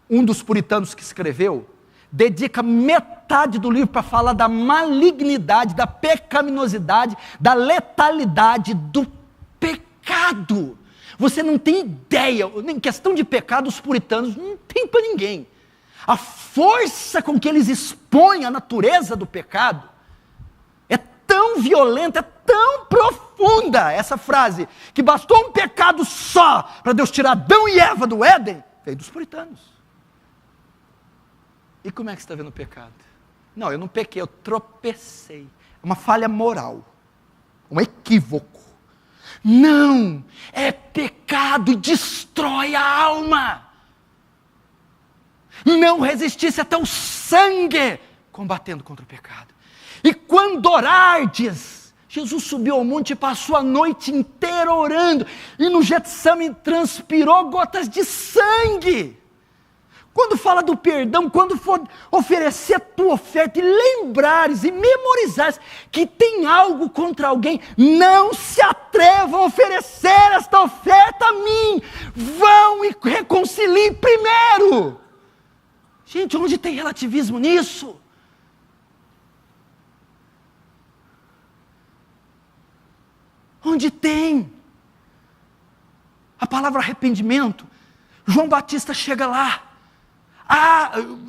um dos puritanos que escreveu, dedica metade do livro para falar da malignidade, da pecaminosidade, da letalidade do pecado. Você não tem ideia, em questão de pecado, os puritanos não tem para ninguém. A força com que eles expõem a natureza do pecado é tão violenta, é tão profunda, essa frase, que bastou um pecado só para Deus tirar Adão e Eva do Éden, veio dos puritanos. E como é que você está vendo o pecado? Não, eu não pequei, eu tropecei. É uma falha moral, um equívoco. Não, é pecado e destrói a alma. Não resistisse até o sangue, combatendo contra o pecado. E quando orardes, Jesus subiu ao monte e passou a noite inteira orando, e no Getsemane transpirou gotas de sangue. Quando fala do perdão, quando for oferecer a tua oferta e lembrares e memorizares que tem algo contra alguém, não se atrevam a oferecer esta oferta a mim, vão e reconciliem primeiro. Gente, onde tem relativismo nisso? Onde tem? A palavra arrependimento, João Batista chega lá.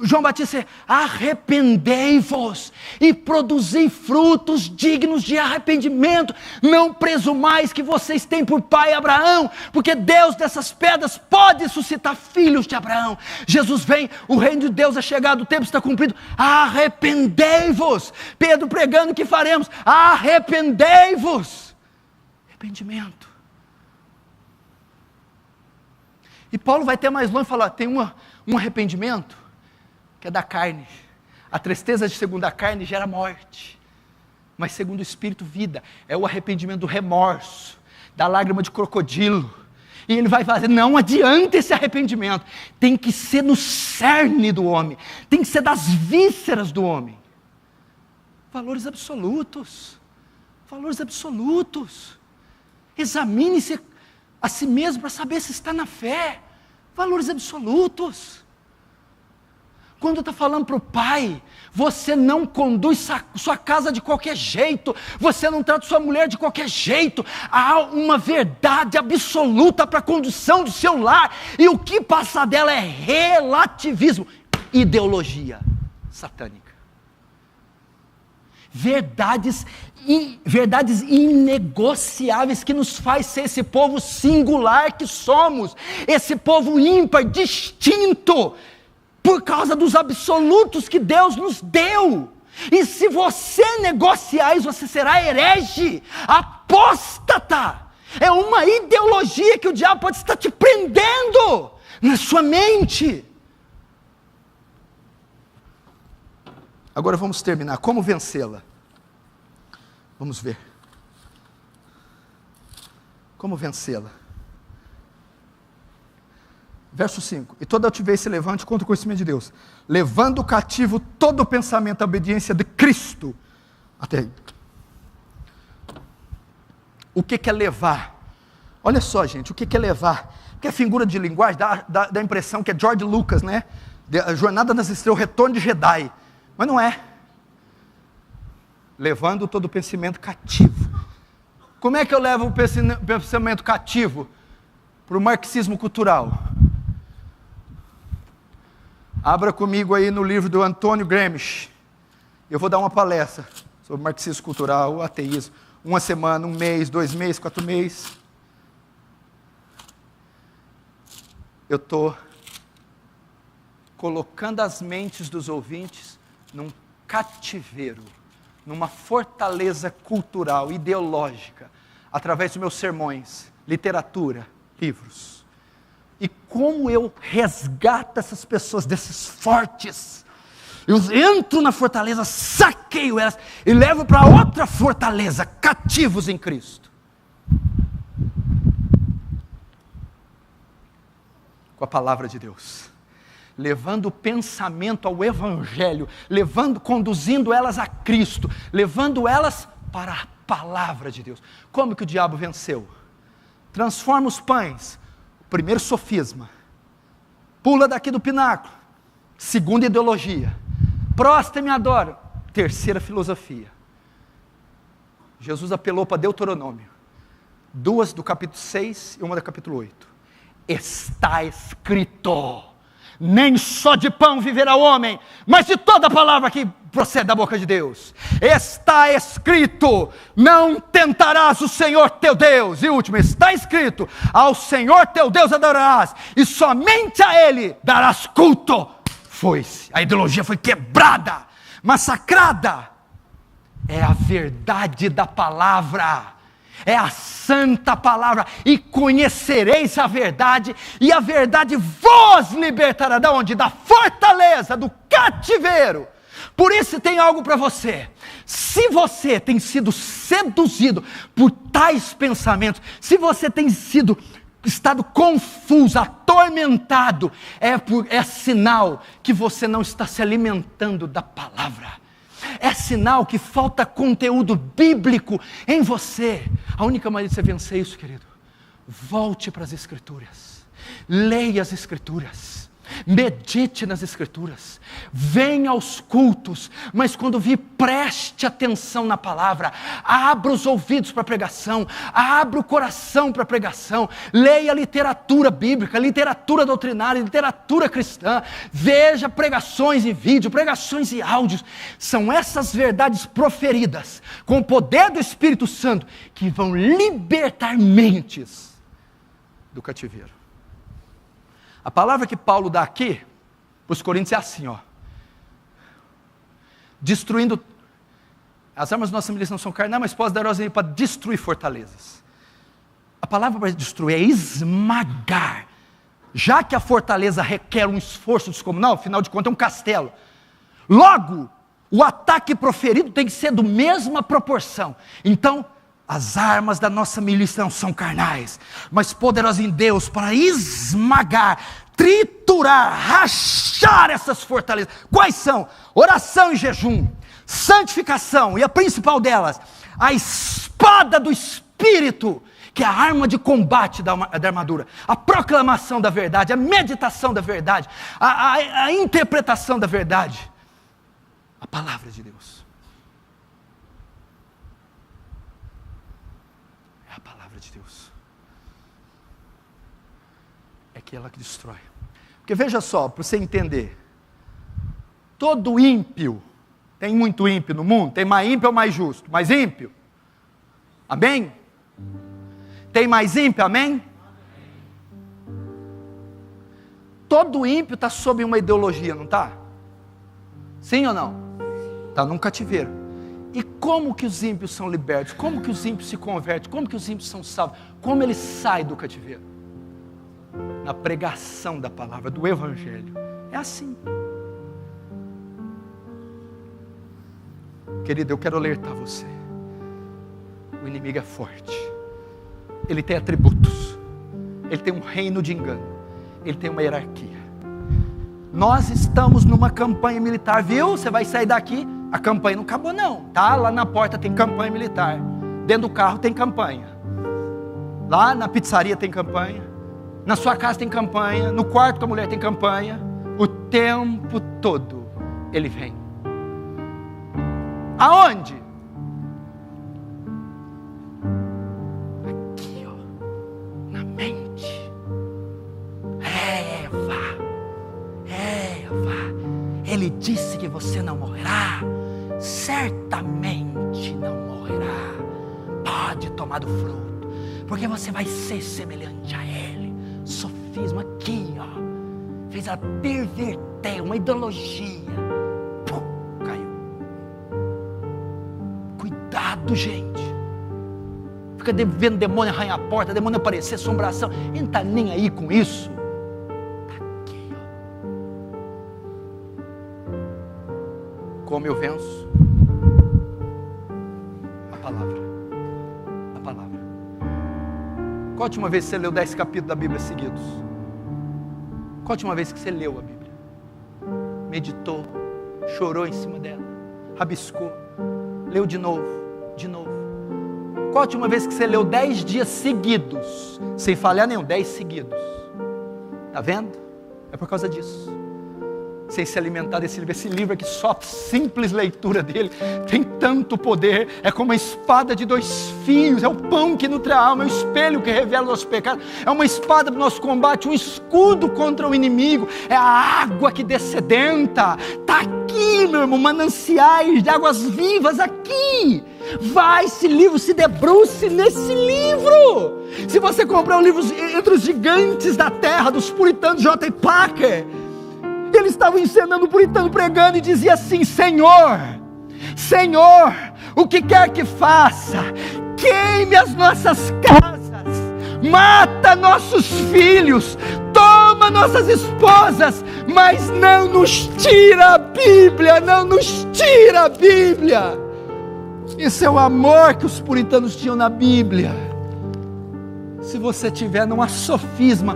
João Batista, arrependei-vos e produzi frutos dignos de arrependimento, não presumais que vocês têm por pai Abraão, porque Deus dessas pedras pode suscitar filhos de Abraão. Jesus vem, o reino de Deus é chegado, o tempo está cumprido, arrependei-vos. Pedro pregando, o que faremos? Arrependei-vos. Arrependimento. E Paulo vai ter mais longe e falar, tem um arrependimento que é da carne. A tristeza de segundo a carne gera morte, mas segundo o Espírito, vida. É o arrependimento do remorso, da lágrima de crocodilo. E ele vai fazer, não adianta esse arrependimento, tem que ser no cerne do homem, tem que ser das vísceras do homem. Valores absolutos, valores absolutos. Examine-se a si mesmo para saber se está na fé. Valores absolutos. Quando está falando para o pai, você não conduz sua casa de qualquer jeito, você não trata sua mulher de qualquer jeito, há uma verdade absoluta para a condução do seu lar, e o que passar dela é relativismo, ideologia satânica. Verdades inegociáveis que nos faz ser esse povo singular que somos, esse povo ímpar, distinto, por causa dos absolutos que Deus nos deu. E se você negociar isso, você será herege, apóstata. É uma ideologia que o diabo pode estar te prendendo na sua mente. Agora vamos terminar. Como vencê-la? Vamos ver. Como vencê-la? Verso 5. E toda altivez se levante contra o conhecimento de Deus, levando cativo todo o pensamento à obediência de Cristo. Até aí. O que é levar? Olha só, gente, o que é levar? Porque a figura de linguagem dá a impressão que é George Lucas, né? A Jornada nas Estrelas, o Retorno de Jedi. Mas não é. Levando todo o pensamento cativo. Como é que eu levo o pensamento cativo para o marxismo cultural? Abra comigo aí no livro do Antônio Gramsci. Eu vou dar uma palestra sobre marxismo cultural, ateísmo. 1 semana, 1 mês, 2 meses, 4 meses. Eu estou colocando as mentes dos ouvintes num cativeiro, numa fortaleza cultural, ideológica, através dos meus sermões, literatura, livros. E como eu resgato essas pessoas desses fortes? Eu entro na fortaleza, saqueio elas e levo para outra fortaleza, cativos em Cristo. Com a palavra de Deus. Levando o pensamento ao Evangelho, conduzindo elas a Cristo, levando elas para a palavra de Deus. Como que o diabo venceu? Transforma os pães. Primeiro sofisma. Pula daqui do pináculo. Segunda ideologia. Prostra e me adora. Terceira filosofia. Jesus apelou para Deuteronômio. 2 do capítulo 6 e 1 do capítulo 8. Está escrito: nem só de pão viverá o homem, mas de toda palavra que procede da boca de Deus. Está escrito: não tentarás o Senhor teu Deus. E último, está escrito: ao Senhor teu Deus adorarás, e somente a Ele darás culto. Foi-se, a ideologia foi quebrada, massacrada. É a verdade da palavra. É a santa palavra, e conhecereis a verdade, e a verdade vos libertará da onde? Da fortaleza, do cativeiro. Por isso tem algo para você. Se você tem sido seduzido por tais pensamentos, se você tem estado confuso, atormentado, é sinal que você não está se alimentando da palavra. É sinal que falta conteúdo bíblico em você. A única maneira de você vencer isso, querido, volte para as Escrituras, leia as Escrituras, medite nas Escrituras, venha aos cultos, mas quando vir, preste atenção na palavra, abra os ouvidos para a pregação, abra o coração para a pregação, leia literatura bíblica, literatura doutrinária, literatura cristã, veja pregações em vídeo, pregações em áudios. São essas verdades proferidas com o poder do Espírito Santo que vão libertar mentes do cativeiro. A palavra que Paulo dá aqui para os coríntios é assim, ó: destruindo, as armas da nossa milícia não são carnais, mas poderosas para destruir fortalezas. A palavra para destruir é esmagar. Já que a fortaleza requer um esforço descomunal, afinal de contas é um castelo. Logo, o ataque proferido tem que ser do mesma proporção. Então, as armas da nossa milícia não são carnais, mas poderosas em Deus para esmagar, triturar, rachar essas fortalezas. Quais são? Oração e jejum, santificação, e a principal delas, a espada do Espírito, que é a arma de combate da armadura, a proclamação da verdade, a meditação da verdade, a interpretação da verdade, a palavra de Deus. É a palavra de Deus. É aquela que destrói. Porque veja só, para você entender, todo ímpio, tem muito ímpio no mundo, tem mais ímpio ou mais justo? Mais ímpio? Amém? Tem mais ímpio, amém? Todo ímpio está sob uma ideologia, não está? Sim ou não? Está num cativeiro. E como que os ímpios são libertos? Como que os ímpios se convertem? Como que os ímpios são salvos? Como eles saem do cativeiro? Na pregação da palavra, do evangelho. É assim. Querido, eu quero alertar você. O inimigo é forte. Ele tem atributos. Ele tem um reino de engano. Ele tem uma hierarquia. Nós estamos numa campanha militar, viu? Você vai sair daqui, a campanha não acabou não, tá? Lá na porta tem campanha militar. Dentro do carro tem campanha. Lá na pizzaria tem campanha. Na sua casa tem campanha. No quarto com a mulher tem campanha. O tempo todo ele vem. Aonde? Aqui, ó, na mente. Eva, ele disse que você não morrerá. Certamente não morrerá. Pode tomar do fruto, porque você vai ser semelhante a ele. Sofisma aqui, ó, fez ela perverter uma ideologia. Pum, caiu. Cuidado, gente. Fica vendo demônio arranhar a porta, demônio aparecer, assombração. Ele não está nem aí com isso. Está aqui, ó. Como eu venço? A palavra. A palavra. Qual a última vez que você leu 10 capítulos da Bíblia seguidos? Qual a última vez que você leu a Bíblia? Meditou, chorou em cima dela, rabiscou, leu de novo, de novo. Qual a última vez que você leu 10 dias seguidos, sem falhar nenhum, 10 seguidos? Está vendo? É por causa disso. Sem se alimentar desse livro. Esse livro aqui, só a simples leitura dele, tem tanto poder. É como uma espada de 2 fios. É o pão que nutre a alma, é o espelho que revela o nosso pecado. É uma espada para o nosso combate, um escudo contra o inimigo. É a água que descedenta. Está aqui, meu irmão, mananciais de águas vivas aqui. Vai, esse livro, se debruce nesse livro. Se você comprar um livro entre os gigantes da terra, dos puritanos, J. Packer, ele estava ensinando o puritano, pregando, e dizia assim: Senhor, Senhor, o que quer que faça, queime as nossas casas, mata nossos filhos, toma nossas esposas, mas não nos tira a Bíblia, não nos tira a Bíblia. Esse é o amor que os puritanos tinham na Bíblia. Se você tiver, não há sofisma.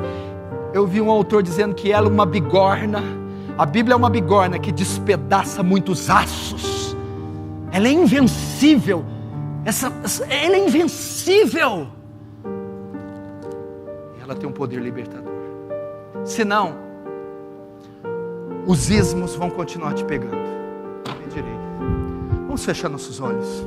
Eu vi um autor dizendo que ela é uma bigorna. A Bíblia é uma bigorna que despedaça muitos aços. Ela é invencível. Ela é invencível. Ela tem um poder libertador. Senão, os ismos vão continuar te pegando. Vamos fechar nossos olhos.